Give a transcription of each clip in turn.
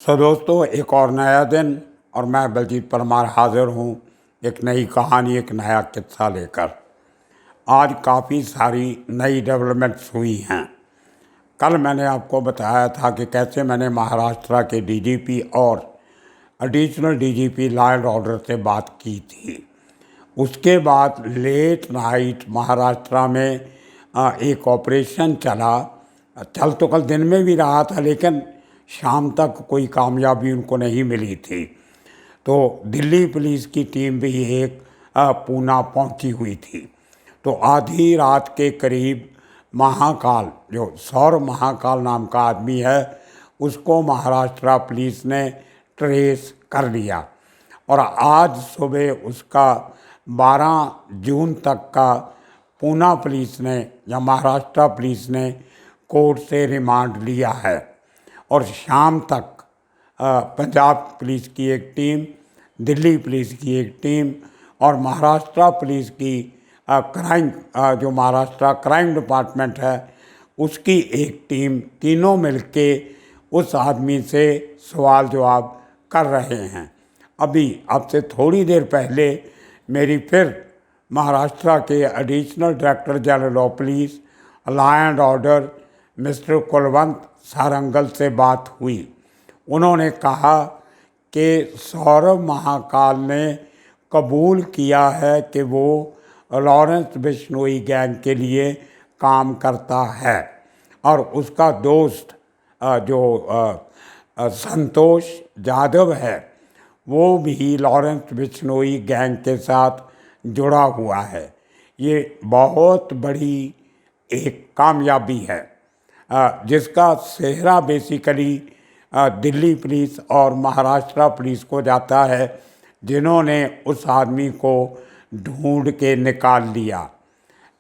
दोस्तों, एक और नया दिन और मैं बलजीत परमार हाज़िर हूँ एक नई कहानी, एक नया किस्सा लेकर। आज काफ़ी सारी नई डेवलपमेंट्स हुई हैं। कल मैंने आपको बताया था कि कैसे मैंने महाराष्ट्र के डीजीपी और additional DGP law and order से बात की थी। उसके बाद लेट नाइट महाराष्ट्र में एक ऑपरेशन चल तो कल दिन में भी रहा था, लेकिन शाम तक कोई कामयाबी उनको नहीं मिली थी। तो दिल्ली पुलिस की टीम भी एक पूना पहुंची हुई थी। तो आधी रात के करीब महाकाल, जो सौरभ महाकाल नाम का आदमी है, उसको महाराष्ट्र पुलिस ने ट्रेस कर लिया और आज सुबह उसका 12 जून तक का पूना पुलिस ने या महाराष्ट्र पुलिस ने कोर्ट से रिमांड लिया है। और शाम तक पंजाब पुलिस की एक टीम, दिल्ली पुलिस की एक टीम और महाराष्ट्र पुलिस की जो महाराष्ट्र क्राइम डिपार्टमेंट है उसकी एक टीम, तीनों मिलके उस आदमी से सवाल जवाब कर रहे हैं। अभी अब से थोड़ी देर पहले मेरी फिर महाराष्ट्र के additional director general of police law and order mister Kulwant Sarangal से बात हुई। उन्होंने कहा कि सौरभ महाकाल ने कबूल किया है कि वो लॉरेंस बिश्नोई गैंग के लिए काम करता है और उसका दोस्त जो संतोष जाधव है वो भी लॉरेंस बिश्नोई गैंग के साथ जुड़ा हुआ है। ये बहुत बड़ी एक कामयाबी है जिसका सेहरा बेसिकली दिल्ली पुलिस और महाराष्ट्र पुलिस को जाता है, जिन्होंने उस आदमी को ढूंढ के निकाल लिया।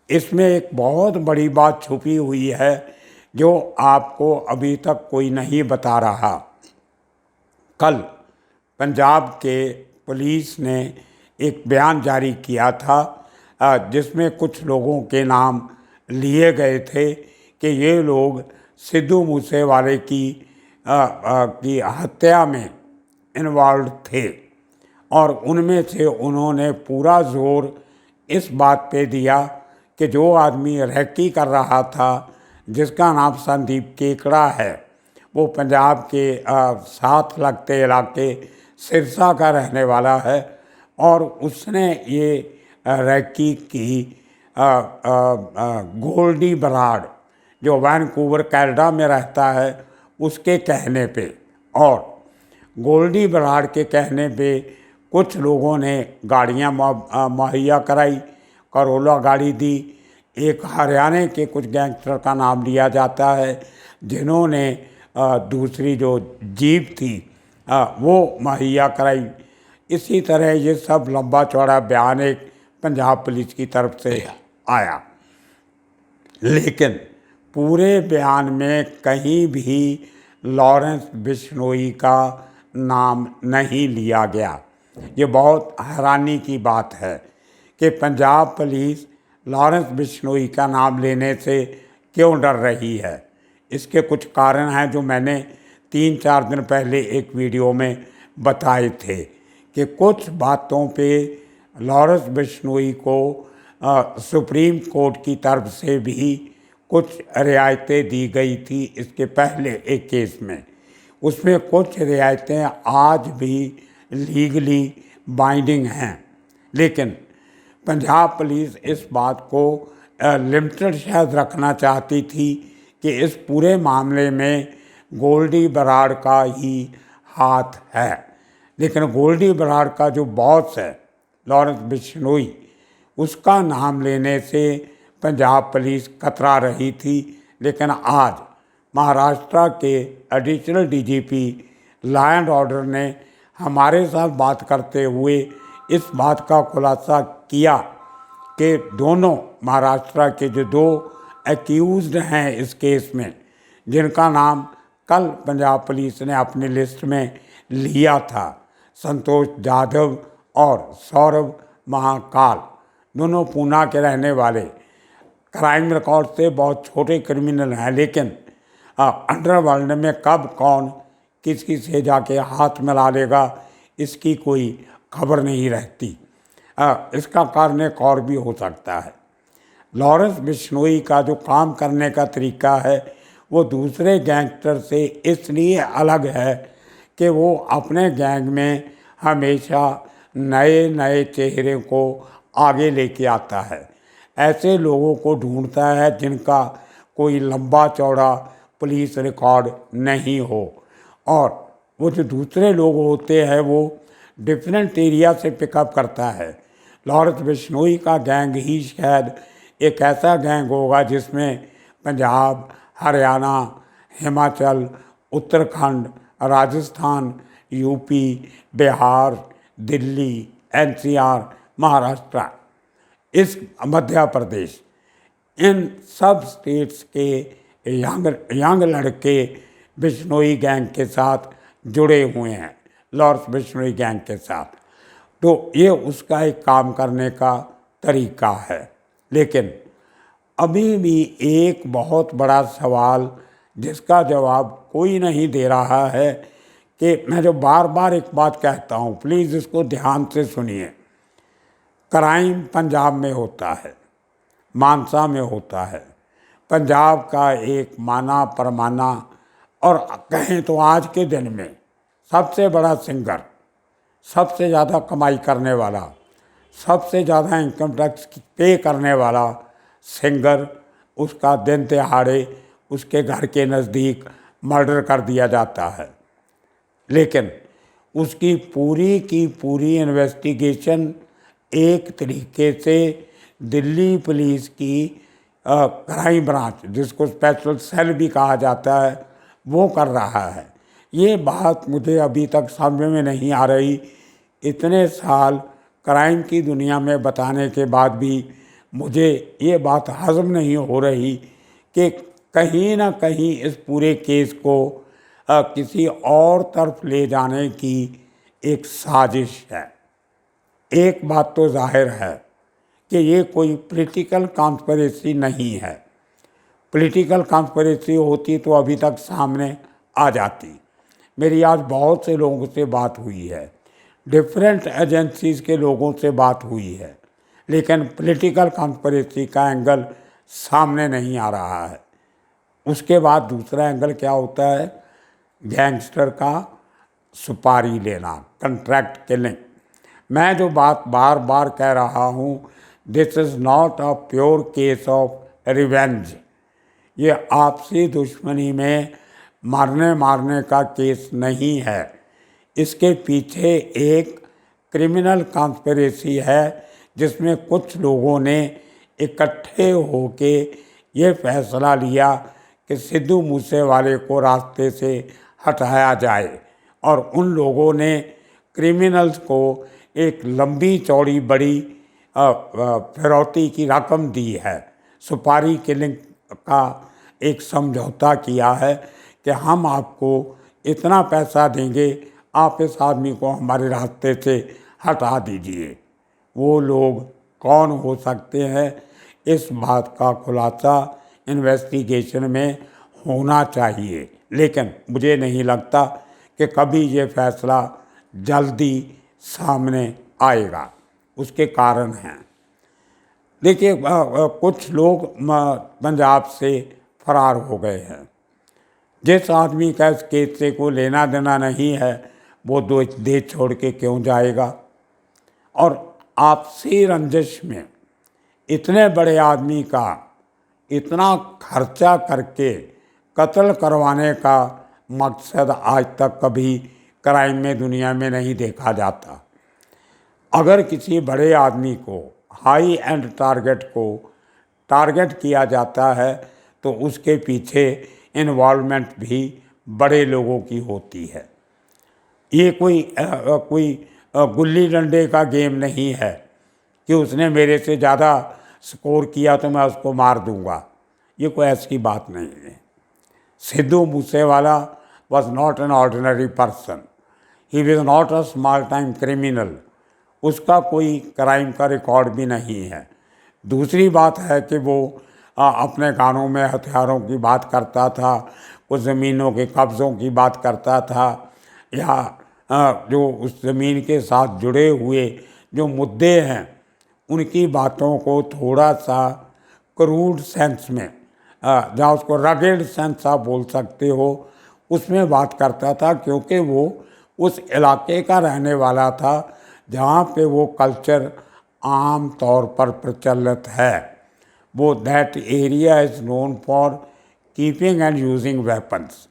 इसमें एक बहुत बड़ी बात छुपी हुई है जो आपको अभी तक कोई नहीं बता रहा। कल पंजाब के पुलिस ने एक बयान जारी किया था जिसमें कुछ लोगों के नाम लिए गए थे कि ये लोग सिद्धू मूसेवाले की हत्या में इन्वॉल्व थे और उनमें से उन्होंने पूरा जोर इस बात पे दिया कि जो आदमी रैकी कर रहा था जिसका नाम संदीप केकड़ा है, वो पंजाब के साथ लगते इलाके सिरसा का रहने वाला है और उसने ये रैकी की गोल्डी बराड़ जो वैनकूवर कनाडा में रहता है उसके कहने पे, और गोल्डी बराड़ के कहने पे कुछ लोगों ने गाड़ियाँ मुहैया कराई, करोला गाड़ी दी। एक हरियाणा के कुछ गैंगस्टर का नाम लिया जाता है जिन्होंने दूसरी जो जीप थी वो मुहैया कराई। इसी तरह ये सब लंबा चौड़ा बयान एक पंजाब पुलिस की तरफ से आया, लेकिन पूरे बयान में कहीं भी लॉरेंस बिश्नोई का नाम नहीं लिया गया। ये बहुत हैरानी की बात है कि पंजाब पुलिस लॉरेंस बिश्नोई का नाम लेने से क्यों डर रही है। इसके कुछ कारण हैं जो मैंने 3-4 दिन पहले एक वीडियो में बताए थे कि कुछ बातों पे लॉरेंस बिश्नोई को सुप्रीम कोर्ट की तरफ से भी कुछ रियायतें दी गई थी। इसके पहले एक केस में उसमें कुछ रियायतें आज भी लीगली बाइंडिंग हैं, लेकिन पंजाब पुलिस इस बात को लिमिटेड शायद रखना चाहती थी कि इस पूरे मामले में गोल्डी बराड़ का ही हाथ है। लेकिन गोल्डी बराड़ का जो बॉस है लॉरेंस बिश्नोई, उसका नाम लेने से पंजाब पुलिस कतरा रही थी। लेकिन आज महाराष्ट्र के additional DGP law and order ने हमारे साथ बात करते हुए इस बात का खुलासा किया कि दोनों महाराष्ट्र के जो 2 एक्यूज्ड हैं इस केस में, जिनका नाम कल पंजाब पुलिस ने अपनी लिस्ट में लिया था, संतोष जाधव और सौरभ महाकाल, दोनों पूना के रहने वाले, क्राइम रिकॉर्ड से बहुत छोटे क्रिमिनल हैं, लेकिन अंडरवर्ल्ड में कब कौन किसी से जाके हाथ मिला लेगा, इसकी कोई खबर नहीं रहती। इसका कारण एक और भी हो सकता है। लॉरेंस बिश्नोई का जो काम करने का तरीका है वो दूसरे गैंगस्टर से इसलिए अलग है कि वो अपने गैंग में हमेशा नए नए चेहरे को आगे लेके आता है। ऐसे लोगों को ढूंढता है जिनका कोई लंबा चौड़ा पुलिस रिकॉर्ड नहीं हो, और वो जो दूसरे लोग होते हैं वो डिफरेंट एरिया से पिकअप करता है। लॉरेंस बिश्नोई का गैंग ही शायद एक ऐसा गैंग होगा जिसमें पंजाब, हरियाणा, हिमाचल, उत्तराखंड, राजस्थान, यूपी, बिहार, दिल्ली, एनसीआर, महाराष्ट्र, इस मध्य प्रदेश, इन सब स्टेट्स के यंग लड़के बिश्नोई गैंग के साथ जुड़े हुए हैं, लॉरेंस बिश्नोई गैंग के साथ। तो ये उसका एक काम करने का तरीका है। लेकिन अभी भी एक बहुत बड़ा सवाल जिसका जवाब कोई नहीं दे रहा है, कि मैं जो बार बार एक बात कहता हूँ, प्लीज़ इसको ध्यान से सुनिए। क्राइम पंजाब में होता है, मानसा में होता है। पंजाब का एक माना परमाना और कहें तो आज के दिन में सबसे बड़ा सिंगर, सबसे ज़्यादा कमाई करने वाला, सबसे ज़्यादा इनकम टैक्स पे करने वाला सिंगर, उसका दिन तिहाड़े उसके घर के नज़दीक मर्डर कर दिया जाता है। लेकिन उसकी पूरी की पूरी इन्वेस्टिगेशन एक तरीके से दिल्ली पुलिस की क्राइम ब्रांच, जिसको स्पेशल सेल भी कहा जाता है, वो कर रहा है। ये बात मुझे अभी तक समझ में नहीं आ रही। इतने साल क्राइम की दुनिया में बताने के बाद भी मुझे ये बात हज़म नहीं हो रही कि कहीं ना कहीं इस पूरे केस को किसी और तरफ ले जाने की एक साजिश है। एक बात तो जाहिर है कि ये कोई पॉलिटिकल कॉन्स्पिरेसी नहीं है। पॉलिटिकल कॉन्स्पिरेसी होती तो अभी तक सामने आ जाती। मेरी आज बहुत से लोगों से बात हुई है, डिफरेंट एजेंसीज़ के लोगों से बात हुई है, लेकिन पॉलिटिकल कॉन्स्पिरेसी का एंगल सामने नहीं आ रहा है। उसके बाद दूसरा एंगल क्या होता है, गैंगस्टर का सुपारी लेना, कंट्रैक्ट किलिंग। मैं जो बात बार बार कह रहा हूँ, this is not a pure case of revenge. ये आपसी दुश्मनी में मारने का केस नहीं है। इसके पीछे एक क्रिमिनल कॉन्स्पिरेसी है जिसमें कुछ लोगों ने इकट्ठे होके ये फैसला लिया कि सिद्धू मूसेवाले को रास्ते से हटाया जाए, और उन लोगों ने क्रिमिनल्स को एक लंबी चौड़ी बड़ी फिरौती की रकम दी है। सुपारी किलिंग का एक समझौता किया है कि हम आपको इतना पैसा देंगे, आप इस आदमी को हमारे रास्ते से हटा दीजिए। वो लोग कौन हो सकते हैं, इस बात का खुलासा इन्वेस्टिगेशन में होना चाहिए। लेकिन मुझे नहीं लगता कि कभी ये फैसला जल्दी सामने आएगा। उसके कारण हैं, देखिए, कुछ लोग पंजाब से फरार हो गए हैं। जिस आदमी का इस केस से कोई लेना देना नहीं है, वो देश छोड़ के क्यों जाएगा। और आपसी रंजिश में इतने बड़े आदमी का इतना खर्चा करके कत्ल करवाने का मकसद आज तक कभी क्राइम में दुनिया में नहीं देखा जाता। अगर किसी बड़े आदमी को, हाई एंड टारगेट को टारगेट किया जाता है तो उसके पीछे इन्वॉल्वमेंट भी बड़े लोगों की होती है। ये कोई गुल्ली डंडे का गेम नहीं है कि उसने मेरे से ज़्यादा स्कोर किया तो मैं उसको मार दूंगा। ये कोई ऐसी बात नहीं है। Sidhu Moosewala was not an ordinary person, he was not a small time criminal. उसका कोई क्राइम का रिकॉर्ड भी नहीं है। दूसरी बात है कि वो अपने गानों में हथियारों की बात करता था, उस ज़मीनों के कब्ज़ों की बात करता था, या जो उस ज़मीन के साथ जुड़े हुए जो मुद्दे हैं उनकी बातों को थोड़ा सा क्रूड सेंस में, जहाँ उसको रगेड सेंस आप बोल सकते हो, उसमें बात करता था, क्योंकि वो उस इलाके का रहने वाला था जहाँ पे वो कल्चर आम तौर पर प्रचलित है। वो that area is known for keeping and using weapons.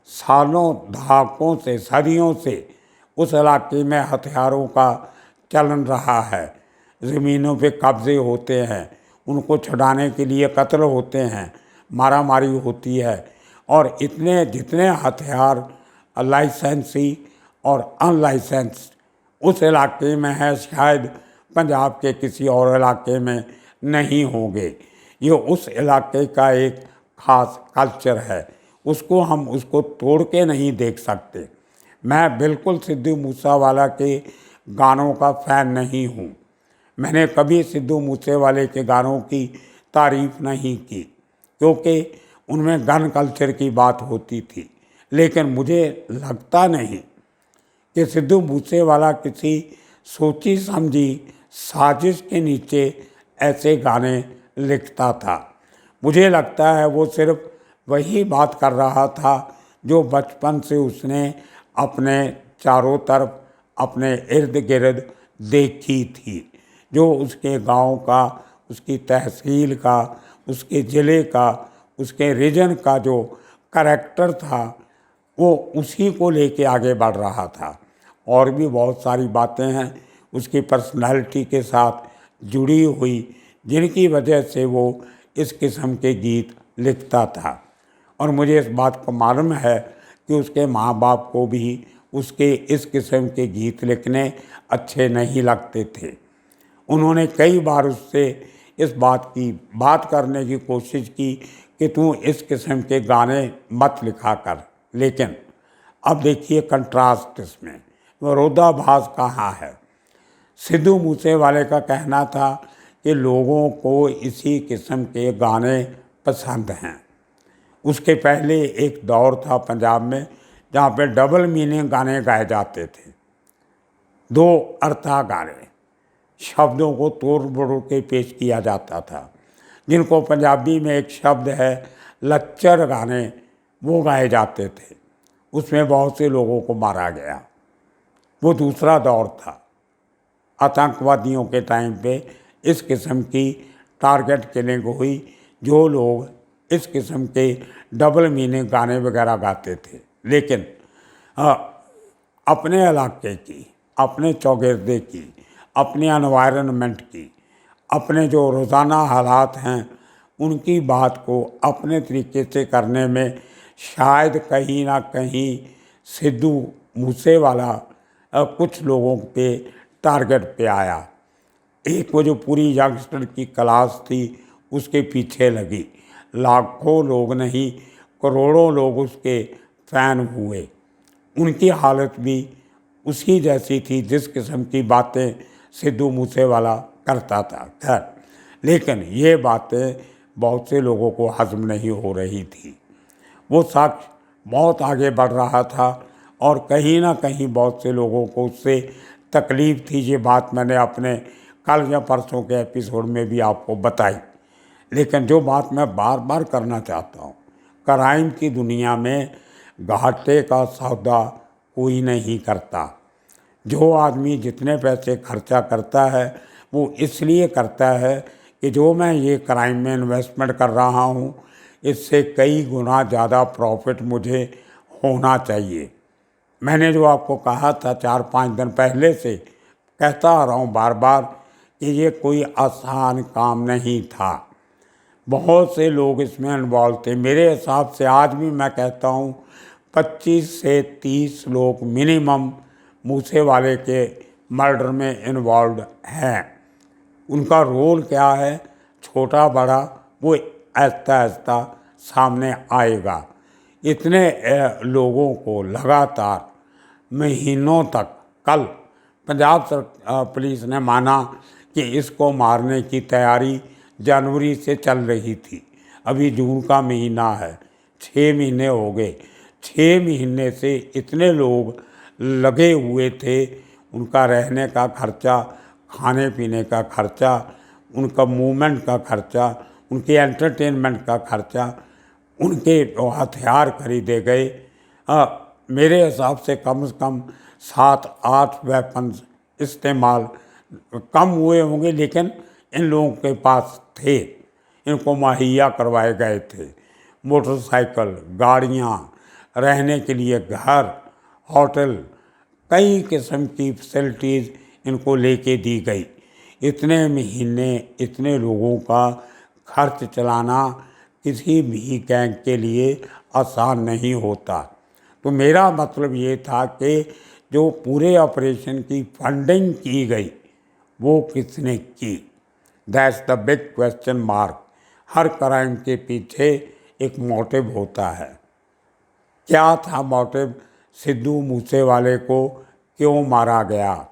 सालों दहाकों से, सदियों से उस इलाके में हथियारों का चलन रहा है। ज़मीनों पे कब्ज़े होते हैं, उनको छुड़ाने के लिए कत्ल होते हैं, मारा मारी होती है, और इतने जितने हथियार लाइसेंसी और अनलाइसेंस्ड उस इलाके में है, शायद पंजाब के किसी और इलाके में नहीं होंगे। ये उस इलाके का एक ख़ास कल्चर है, उसको तोड़ के नहीं देख सकते। मैं बिल्कुल सिद्धू मूसेवाला के गानों का फ़ैन नहीं हूँ। मैंने कभी सिद्धू मूसेवाले के गानों की तारीफ़ नहीं की, क्योंकि उनमें गन कल्चर की बात होती थी। लेकिन मुझे लगता नहीं कि सिद्धू मूसेवाला किसी सोची समझी साजिश के नीचे ऐसे गाने लिखता था। मुझे लगता है वो सिर्फ वही बात कर रहा था जो बचपन से उसने अपने चारों तरफ, अपने इर्द गिर्द देखी थी, जो उसके गांव का, उसकी तहसील का, उसके ज़िले का, उसके रीजन का जो करैक्टर था, वो उसी को लेके आगे बढ़ रहा था। और भी बहुत सारी बातें हैं उसकी पर्सनालिटी के साथ जुड़ी हुई, जिनकी वजह से वो इस किस्म के गीत लिखता था। और मुझे इस बात को मालूम है कि उसके माँ बाप को भी उसके इस किस्म के गीत लिखने अच्छे नहीं लगते थे। उन्होंने कई बार उससे इस बात करने की कोशिश की कि तू इस किस्म के गाने मत लिखा कर। लेकिन अब देखिए कंट्रास्ट इसमें, विरोधाभास कहाँ है। सिद्धू मूसेवाले का कहना था कि लोगों को इसी किस्म के गाने पसंद हैं। उसके पहले एक दौर था पंजाब में जहाँ पे डबल मीनिंग गाने गाए जाते थे, दो अर्थां गाने, शब्दों को तोड़ मरोड़ के पेश किया जाता था, जिनको पंजाबी में एक शब्द है लच्चर गाने, वो गाए जाते थे। उसमें बहुत से लोगों को मारा गया। वो दूसरा दौर था। आतंकवादियों के टाइम पे इस किस्म की टारगेट किलिंग हुई, जो लोग इस किस्म के डबल मीनिंग गाने वगैरह गाते थे। लेकिन अपने इलाके की, अपने चौगिरदे की, अपने एनवायरनमेंट की, अपने जो रोज़ाना हालात हैं उनकी बात को अपने तरीके से करने में शायद कहीं ना कहीं सिद्धू मूसेवाला कुछ लोगों पे टारगेट पे आया। एक वो जो पूरी यंगस्टर की क्लास थी उसके पीछे लगी, लाखों लोग नहीं करोड़ों लोग उसके फ़ैन हुए। उनकी हालत भी उसी जैसी थी जिस किस्म की बातें सिद्धू मूसेवाला करता था। खैर, लेकिन ये बातें बहुत से लोगों को हज़म नहीं हो रही थी। वो शख्स बहुत आगे बढ़ रहा था और कहीं ना कहीं बहुत से लोगों को उससे तकलीफ़ थी। ये बात मैंने अपने कल या परसों के एपिसोड में भी आपको बताई। लेकिन जो बात मैं बार बार करना चाहता हूँ, क्राइम की दुनिया में घाटे का सौदा कोई नहीं करता। जो आदमी जितने पैसे खर्चा करता है वो इसलिए करता है कि जो मैं ये क्राइम में इन्वेस्टमेंट कर रहा हूँ इससे कई गुना ज़्यादा प्रॉफिट मुझे होना चाहिए। मैंने जो आपको कहा था 4-5 दिन पहले से कहता आ रहा हूँ बार बार कि ये कोई आसान काम नहीं था। बहुत से लोग इसमें इन्वॉल्व थे। मेरे हिसाब से आज भी मैं कहता हूँ 25 से 30 लोग मिनिमम मूसेवाले के मर्डर में इन्वॉल्व हैं। उनका रोल क्या है, छोटा बड़ा, वो आहिस्ता आहिस्ता सामने आएगा। इतने लोगों को लगातार महीनों तक, कल पंजाब पुलिस ने माना कि इसको मारने की तैयारी जनवरी से चल रही थी। अभी जून का महीना है, 6 महीने हो गए। 6 महीने से इतने लोग लगे हुए थे, उनका रहने का खर्चा, खाने पीने का खर्चा, उनका मूवमेंट का खर्चा, उनके एंटरटेनमेंट का खर्चा, उनके जो हथियार खरीदे गए। मेरे हिसाब से कम 7-8 वेपन्स इस्तेमाल कम हुए होंगे, लेकिन इन लोगों के पास थे, इनको मुहैया करवाए गए थे। मोटरसाइकिल, गाड़ियाँ, रहने के लिए घर, होटल, कई किस्म की फैसिलिटीज़ इनको लेके दी गई। इतने महीने इतने लोगों का खर्च चलाना किसी भी गैंग के लिए आसान नहीं होता। तो मेरा मतलब ये था कि जो पूरे ऑपरेशन की फंडिंग की गई वो किसने की, that's the big question mark. Her crime के पीछे एक मोटिव होता है। क्या था मोटिव? सिद्धू मूसेवाले को क्यों मारा गया?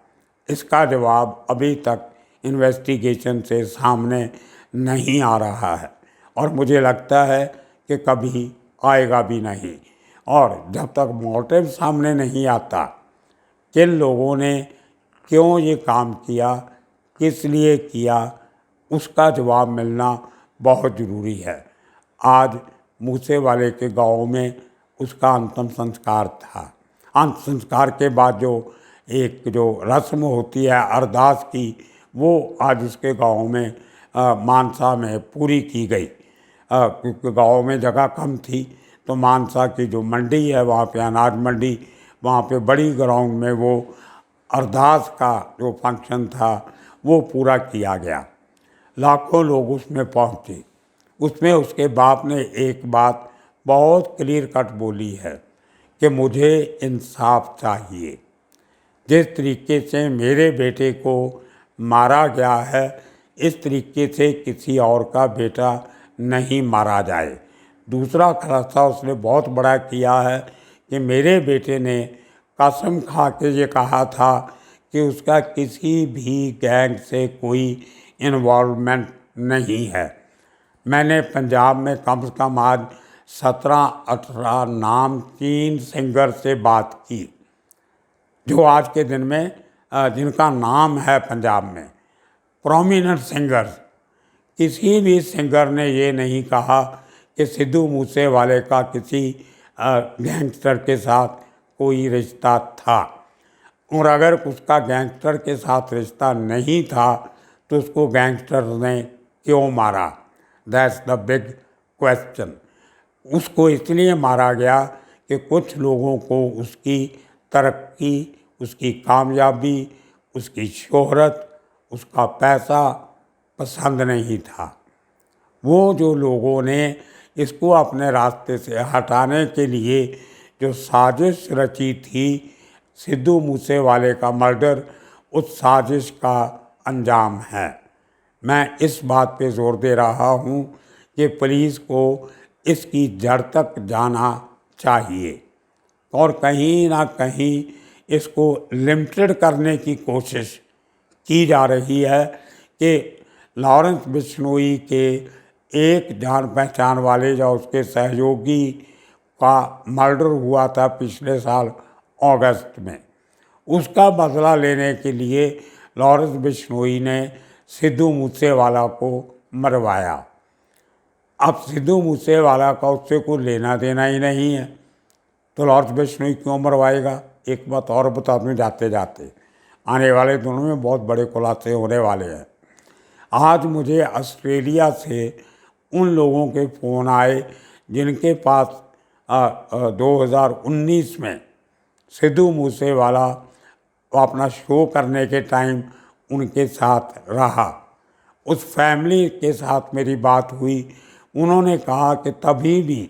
इसका जवाब अभी तक इन्वेस्टिगेशन से सामने नहीं आ रहा है और मुझे लगता है कि कभी आएगा भी नहीं। और जब तक मोटिव सामने नहीं आता, किन लोगों ने क्यों ये काम किया, किस लिए किया, उसका जवाब मिलना बहुत ज़रूरी है। आज मूसेवाले के गांव में उसका अंतिम संस्कार था। अंत संस्कार के बाद जो रस्म होती है अरदास की, वो आज उसके गांव में मानसा में पूरी की गई। क्योंकि गांव में जगह कम थी, तो मानसा की जो मंडी है वहाँ पे अनाज मंडी, वहाँ पे बड़ी ग्राउंड में वो अरदास का जो फंक्शन था वो पूरा किया गया। लाखों लोग उसमें पहुँचे। उसमें उसके बाप ने एक बात बहुत क्लियर कट बोली है कि मुझे इंसाफ चाहिए। जिस तरीके से मेरे बेटे को मारा गया है, इस तरीके से किसी और का बेटा नहीं मारा जाए। दूसरा खुलासा उसने बहुत बड़ा किया है कि मेरे बेटे ने कसम खा के ये कहा था कि उसका किसी भी गैंग से कोई इन्वॉल्वमेंट नहीं है। मैंने पंजाब में कम से कम आज 17-18 नामचीन सिंगर से बात की, जो आज के दिन में जिनका नाम है पंजाब में, प्रोमिनेंट सिंगर्स। किसी भी सिंगर ने ये नहीं कहा कि सिद्धू मूसेवाले का किसी गैंगस्टर के साथ कोई रिश्ता था, और अगर उसका गैंगस्टर के साथ रिश्ता नहीं था तो उसको गैंगस्टर ने क्यों मारा? That's the big question. उसको इसलिए मारा गया कि कुछ लोगों को उसकी तरक्की, उसकी कामयाबी, उसकी शोहरत, उसका पैसा पसंद नहीं था। वो जो लोगों ने इसको अपने रास्ते से हटाने के लिए जो साजिश रची थी, सिद्धू मूसेवाले का मर्डर उस साजिश का अंजाम है। मैं इस बात पे जोर दे रहा हूँ कि पुलिस को इसकी जड़ तक जाना चाहिए और कहीं ना कहीं इसको लिमिटेड करने की कोशिश की जा रही है कि लॉरेंस बिश्नोई के एक जान पहचान वाले या उसके सहयोगी का मर्डर हुआ था पिछले साल अगस्त में। उसका बदला लेने के लिए लॉरेंस बिश्नोई ने सिद्धू मूसेवाला को मरवाया। अब सिद्धू मूसेवाला का उससे कोई लेना देना ही नहीं है, तो लॉरेंस बिश्नोई क्यों मरवाएगा? एक बात और बता दूं जाते जाते, आने वाले दिनों में बहुत बड़े खुलासे होने वाले हैं। आज मुझे ऑस्ट्रेलिया से उन लोगों के फ़ोन आए जिनके पास 2019 में सिद्धू मूसेवाला अपना शो करने के टाइम उनके साथ रहा। उस फैमिली के साथ मेरी बात हुई। उन्होंने कहा कि तभी भी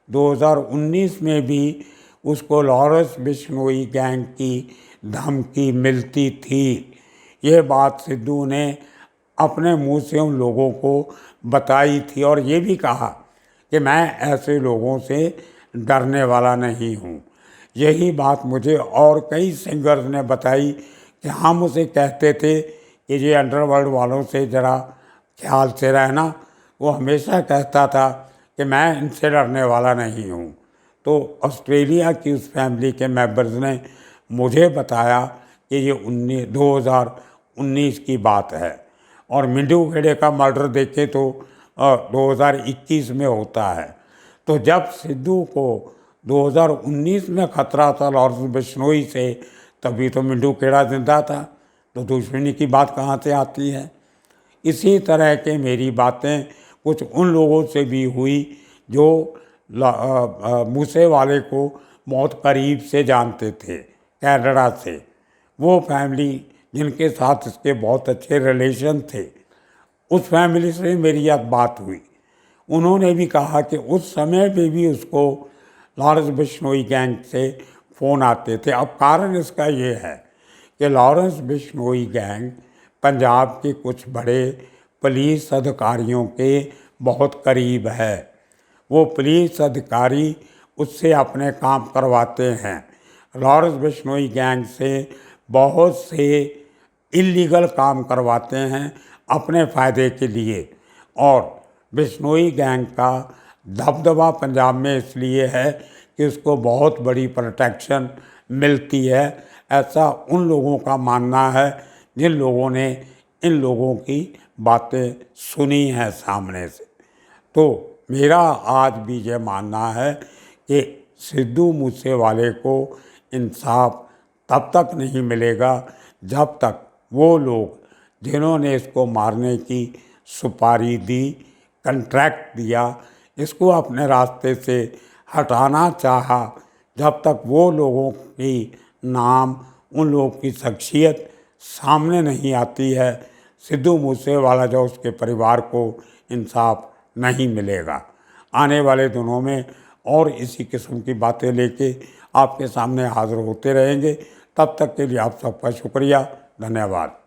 2019 में भी उसको लॉरेंस बिश्नोई गैंग की धमकी मिलती थी। ये बात सिद्धू ने अपने मुंह से उन लोगों को बताई थी और ये भी कहा कि मैं ऐसे लोगों से डरने वाला नहीं हूँ। यही बात मुझे और कई सिंगर्स ने बताई कि हम उसे कहते थे कि ये अंडरवर्ल्ड वालों से ज़रा ख्याल से रहना। वो हमेशा कहता था कि मैं इनसे डरने वाला नहीं हूँ। तो ऑस्ट्रेलिया की उस फैमिली के मेंबर्स ने मुझे बताया कि ये 2019 की बात है और मिंटू खेड़े का मर्डर देखे तो 2021 में होता है। तो जब सिद्धू को 2019 में खतरा था लॉरेंस बिश्नोई से, तभी तो मिंटू खेड़ा जिंदा था, तो दुश्मनी की बात कहाँ से आती है। इसी तरह के मेरी बातें कुछ उन लोगों से भी हुई जो मूसेवाले को बहुत करीब से जानते थे, कनाडा से। वो फैमिली जिनके साथ इसके बहुत अच्छे रिलेशन थे, उस फैमिली से मेरी यह बात हुई। उन्होंने भी कहा कि उस समय पे भी उसको लॉरेंस बिश्नोई गैंग से फ़ोन आते थे। अब कारण इसका ये है कि लॉरेंस बिश्नोई गैंग पंजाब के कुछ बड़े पुलिस अधिकारियों के बहुत करीब है। वो पुलिस अधिकारी उससे अपने काम करवाते हैं। लॉरेंस बिश्नोई गैंग से बहुत से इलीगल काम करवाते हैं अपने फ़ायदे के लिए। और बिश्नोई गैंग का दबदबा पंजाब में इसलिए है कि उसको बहुत बड़ी प्रोटेक्शन मिलती है, ऐसा उन लोगों का मानना है जिन लोगों ने इन लोगों की बातें सुनी हैं सामने से। तो मेरा आज भी ये मानना है कि सिद्धू मूसेवाले को इंसाफ तब तक नहीं मिलेगा जब तक वो लोग जिन्होंने इसको मारने की सुपारी दी, कंट्रैक्ट दिया, इसको अपने रास्ते से हटाना चाहा, जब तक वो लोगों की नाम, उन लोगों की शख्सियत सामने नहीं आती है, सिद्धू मूसेवाला जो उसके परिवार को इंसाफ नहीं मिलेगा। आने वाले दिनों में और इसी किस्म की बातें लेके आपके सामने हाज़िर होते रहेंगे। तब तक के लिए आप सबका शुक्रिया, धन्यवाद।